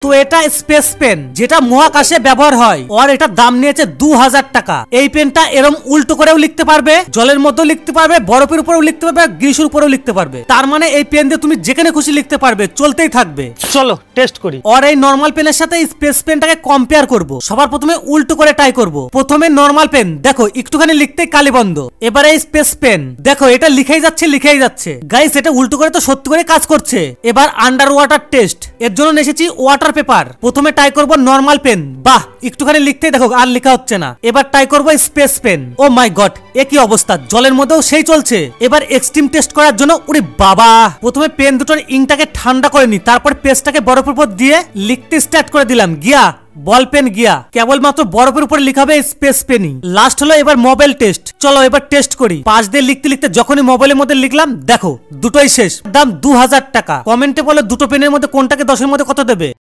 তো এটা space pen, যেটা মহাকাশে ব্যবহার হয়, আর এটার দাম নিয়েছে 2000 টাকা। এই পেনটা এরম উল্টো করেও লিখতে পারবে, জলের মধ্যেও লিখতে পারবে, বরফের উপরেও লিখতে পারবে, গ্রীষ্মের উপরেও লিখতে পারবে। তার মানে এই পেন দিয়ে তুমি যেখানে খুশি লিখতে পারবে, চলতেই থাকবে। চলো টেস্ট করি। আর এই নরমাল পেনের সাথে স্পেস পেনটাকে কম্পেয়ার করব। সবার প্রথমে উল্টো করে ট্রাই করব। প্রথমে নরমাল পেন, দেখো একটুখানি লিখতে কালি বন্ধ। এবারে স্পেস পেন, দেখো এটা লিখেই যাচ্ছে। গাইস এটা উল্টো করে তো সত্যি করে কাজ করছে। এবার আন্ডার ওয়াটার টেস্ট, এর জন্য এসেছি ওয়াটার পেপার। প্রথমে ট্রাই করব নরমাল পেন, বাহ একটুখানি লিখতেই দেখো আর লেখা হচ্ছে না। এবার ট্রাই করব স্পেস পেন, ও মাই গড একই অবস্থা, জলের মধ্যেও সেই চলছে। এবার এক্সট্রিম টেস্ট করার জন্য ওরে বাবা, প্রথমে পেন দুটোর ইংটাকে ঠান্ডা করে নি, তারপর পেজটাকে বরফের উপর দিয়ে লিখতে স্টার্ট করে দিলাম। গিয়া বল পেন গিয়া, কেবলমাত্র বরফের উপরে লিখাবে স্পেস পেনই। লাস্ট হলো এবার মোবাইল টেস্ট। চলো এবার টেস্ট করি। পাঁচ দিয়ে লিখতে যখনই মোবাইলের মধ্যে লিখলাম, দেখো দুটোই শেষ। দাম 2000 টাকা। কমেন্টে বলো দুটো পেনের মধ্যে কোনটাকে 10-এর মধ্যে কত দেবে।